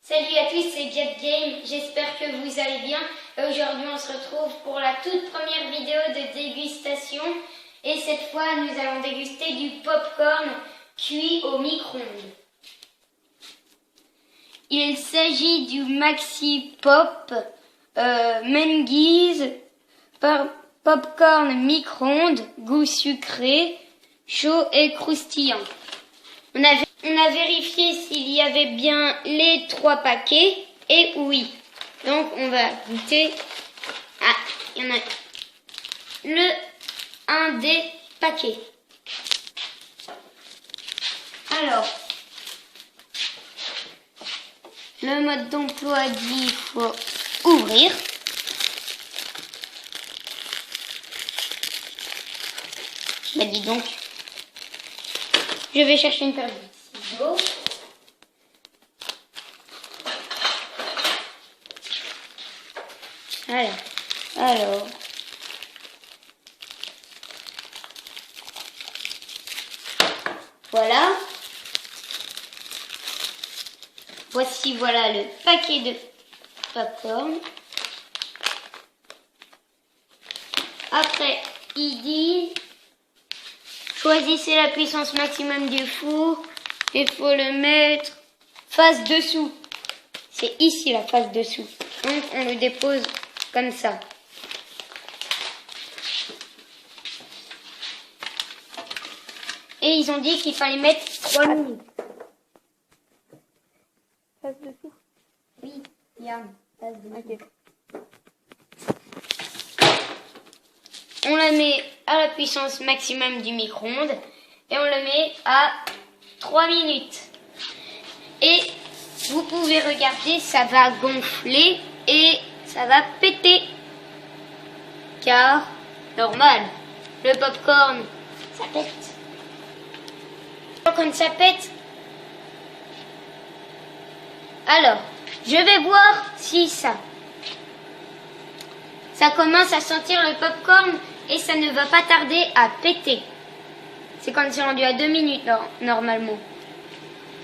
Salut à tous, c'est Jet Game, j'espère que vous allez bien. Aujourd'hui on se retrouve pour la toute première vidéo de dégustation et cette fois nous allons déguster du popcorn cuit au micro-ondes. Il s'agit du Maxi Pop Menguise par popcorn micro-ondes, goût sucré, chaud et croustillant. On a vérifié s'il y avait bien les 3 paquets et oui. Donc on va goûter. Ah, il y en a un des paquets. Alors, le mode d'emploi dit qu'il faut ouvrir. Bah dis donc. Je vais chercher une paire de ciseaux. Alors. Voilà. Voici le paquet de popcorn. Après, il dit... Choisissez la puissance maximum du four. Il faut le mettre face dessous. C'est ici la face dessous. Donc on le dépose comme ça. Et ils ont dit qu'il fallait mettre 3 minutes. Face dessous? Oui, regarde, face dessous. Ok. On la met à la puissance maximum du micro-ondes et on le met à 3 minutes. Et vous pouvez regarder, ça va gonfler et ça va péter. Car, normal, le popcorn, ça pète. Quand ça pète, alors, je vais voir si ça commence à sentir le popcorn et ça ne va pas tarder à péter. C'est quand c'est rendu à 2 minutes normalement.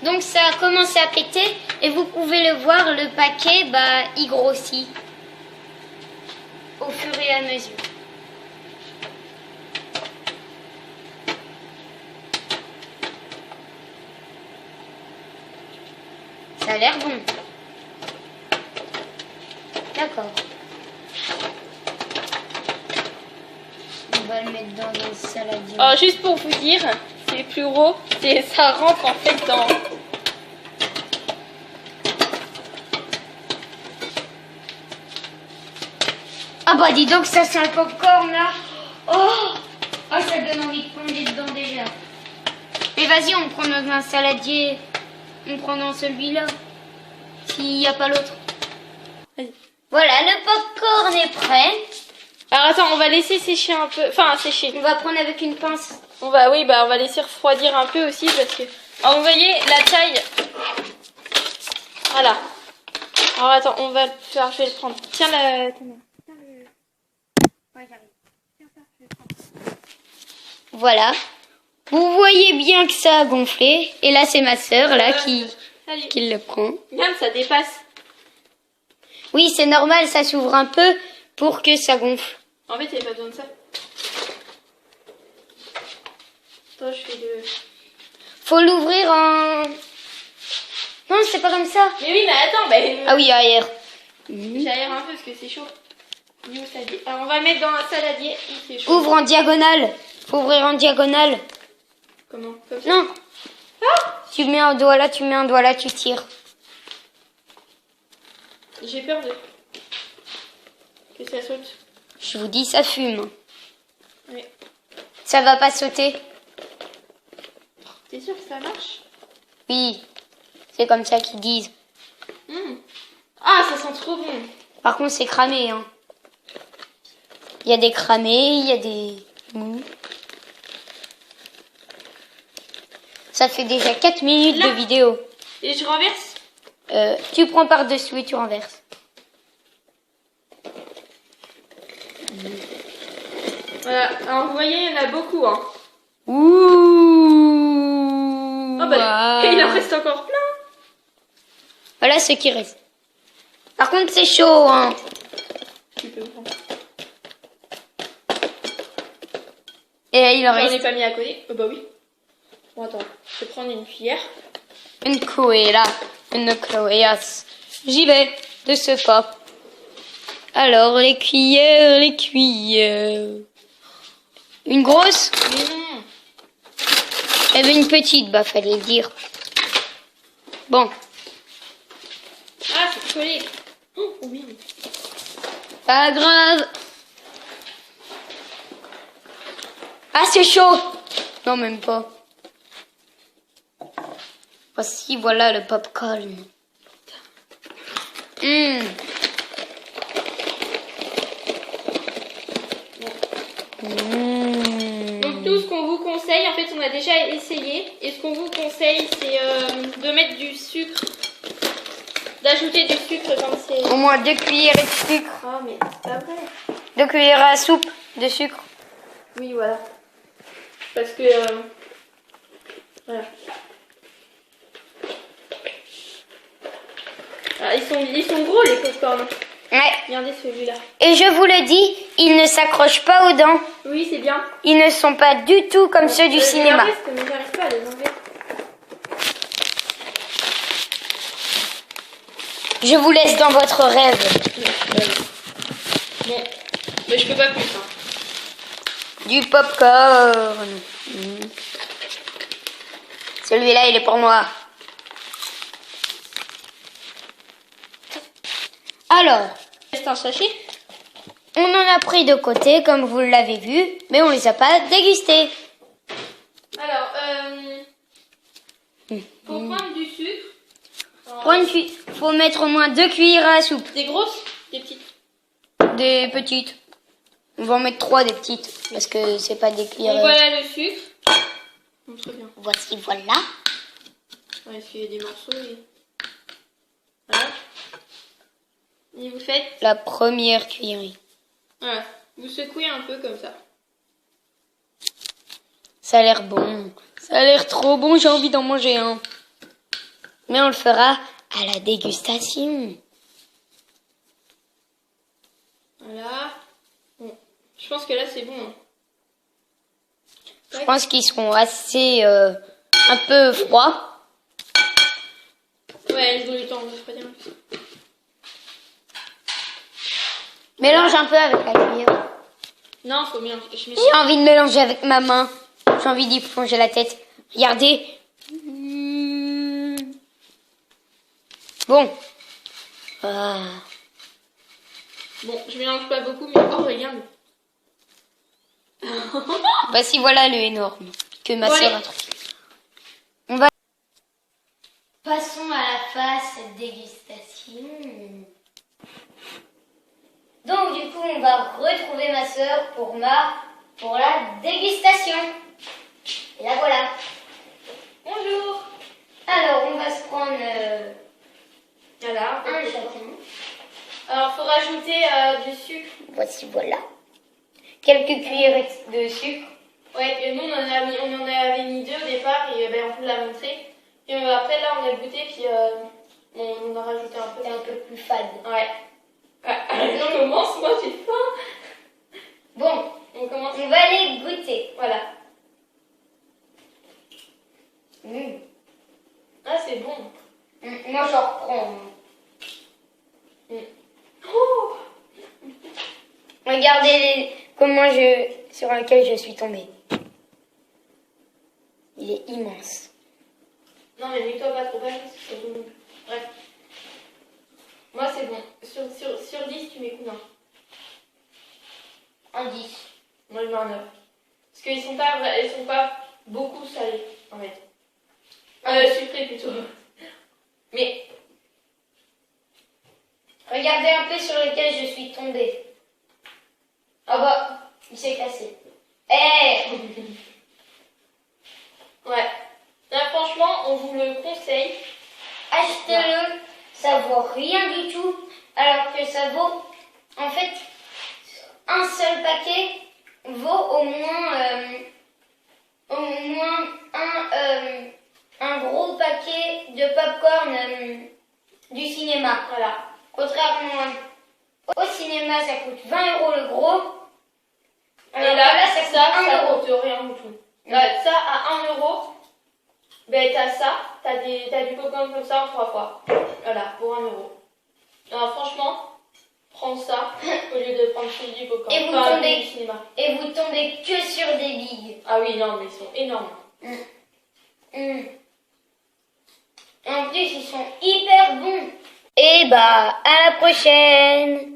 Donc ça a commencé à péter et vous pouvez le voir, le paquet, il grossit au fur et à mesure. Ça a l'air bon. D'accord. On va le mettre dans des saladiers. Alors juste pour vous dire, c'est plus gros, ça rentre en fait dans... Ah bah dis donc, ça sent le popcorn là. Oh, ça donne envie de plonger dedans déjà. Mais vas-y, on prend dans un saladier. On prend dans celui-là. S'il n'y a pas l'autre. Voilà, le popcorn est prêt. Alors attends, on va laisser sécher un peu, enfin sécher. On va prendre avec une pince. On va laisser refroidir un peu aussi parce que... Alors vous voyez la taille. Voilà. Alors attends, on va le faire, je vais le prendre. Tiens la... Ouais, j'arrive. Voilà. Vous voyez bien que ça a gonflé. Et là, c'est ma sœur là qui le prend. Regarde, ça dépasse. Oui, c'est normal, ça s'ouvre un peu pour que ça gonfle. En fait, il n'y avait pas besoin de ça. Attends, je fais le... Faut l'ouvrir en... Non, c'est pas comme ça. Mais oui, mais attends, Ah oui, arrière. j'aère un peu parce que c'est chaud. Alors on va mettre dans un saladier. C'est chaud. Ouvre en diagonale. Faut ouvrir en diagonale. Comment? Comme ça? Non. Ah, Tu mets un doigt là, tu mets un doigt là, tu tires. j'ai peur que ça saute. Je vous dis, ça fume. Oui. Ça va pas sauter. T'es sûr que ça marche? Oui. C'est comme ça qu'ils disent. Ah, ça sent trop bon. Par contre, c'est cramé, hein. Il y a des cramés, il y a des mous. Ça fait déjà 4 minutes Là. de vidéo. Et je renverse? Tu prends par-dessous et tu renverses. Voilà. Alors vous voyez, il y en a beaucoup, hein. Ouh. Oh bah, il en reste encore plein. Voilà ce qui reste. Par contre, c'est chaud, hein. Tu peux prendre. Et il en J'en ai reste pas mis à côté. Bah oui. Bon, attends. Je vais prendre une cuillère. une cuillère, une cuillère. J'y vais de ce pas. Alors, les cuillères, les cuillères. Une grosse? Mais non. Il y avait une petite, bah fallait le dire. Bon, Ah, c'est collé. Oh oui. pas grave. Ah, c'est chaud. Non, même pas. Voici, voilà le popcorn. Donc tout ce qu'on vous conseille, en fait on a déjà essayé. Et ce qu'on vous conseille c'est de mettre du sucre. D'ajouter du sucre quand c'est... Au moins 2 cuillères de sucre. Oh mais c'est pas vrai. 2 cuillères à soupe de sucre. Oui voilà. Parce que... voilà. Ah, ils sont gros les popcorn. Ouais. Regardez celui-là. Et je vous le dis, ils ne s'accrochent pas aux dents. Oui c'est bien. Ils ne sont pas du tout comme ceux du cinéma. Mais j'arrive pas à les enlever. Je vous laisse dans votre rêve. Bon, mais je peux pas plus. Hein. Du popcorn. Celui-là, il est pour moi. Alors, C'est un sachet. on en a pris de côté, comme vous l'avez vu, mais on les a pas dégustés. Alors, pour prendre du sucre. Faut mettre au moins 2 cuillères à soupe. Des grosses, des petites. Des petites. On va en mettre 3 des petites, parce que c'est pas des cuillères. Donc voilà le sucre. Bon, très bien. Voici, voilà. On va essuyer des morceaux. Et... Voilà. Et vous faites... La première cuillerée. Voilà. Vous secouez un peu comme ça. Ça a l'air bon. Ça a l'air trop bon, j'ai envie d'en manger un. Mais on le fera à la dégustation. Voilà. Bon. Je pense que là c'est bon. Hein. Je pense qu'ils seront assez un peu froids. Ouais, ils ont eu le temps, je vais pas dire plus. Mélange un peu avec la cuillère. Non, faut bien. J'ai envie de mélanger avec ma main. J'ai envie d'y plonger la tête. Regardez. Bon. Ah. Bon, je mélange pas beaucoup, mais oh, regarde. Voici voilà le énorme que ma Bon, soeur allez. a trouvé. On va... Passons à la phase dégustation. Donc du coup, on va retrouver ma soeur pour la dégustation. Et la voilà. Bonjour. Alors, on va se prendre Voilà. un chacun. Alors, faut rajouter du sucre. Voici voilà. Quelques cuillères de sucre. Ouais, et nous on en avait mis 2 au départ et ben, on peut la montrer. Et après là on a goûté puis on a rajouté un peu. C'est un peu plus fade. Ouais. On commence, moi j'ai faim. Bon, On commence. on va les goûter. Voilà. Mmh. Ah c'est bon. Moi, j'en reprends. Oh. Regardez sur lequel je suis tombée. Il est immense. Non mais mets-toi pas trop bas, c'est bon. Bref. Moi c'est bon. Sur 10 tu mets combien? Un 10. Moi je mets un 9. Parce qu'ils sont pas beaucoup salés en fait. Sucrés plutôt. Mais Regardez un peu sur lequel je suis tombée. Ah bah, il s'est cassé. Eh ouais. Là franchement on vous le conseille. Achetez-le, ça vaut rien du tout, alors que ça vaut, en fait, un seul paquet vaut au moins un gros paquet de popcorn du cinéma. Voilà. Contrairement au cinéma, ça coûte 20 € le gros. Et Alors là, que là, ça coûte 1 euro. coûte rien du tout. Là, ça, à 1 euro, ben, t'as ça, t'as du popcorn comme ça en 3 fois. Voilà, pour 1 euro. Alors, franchement, prends ça au lieu de prendre celui du popcorn. Et vous Enfin, tombez- du cinéma. Et vous tombez que sur des bigs. Ah oui, non, mais ils sont énormes. En plus, ils sont hyper bons. Et bah, à la prochaine.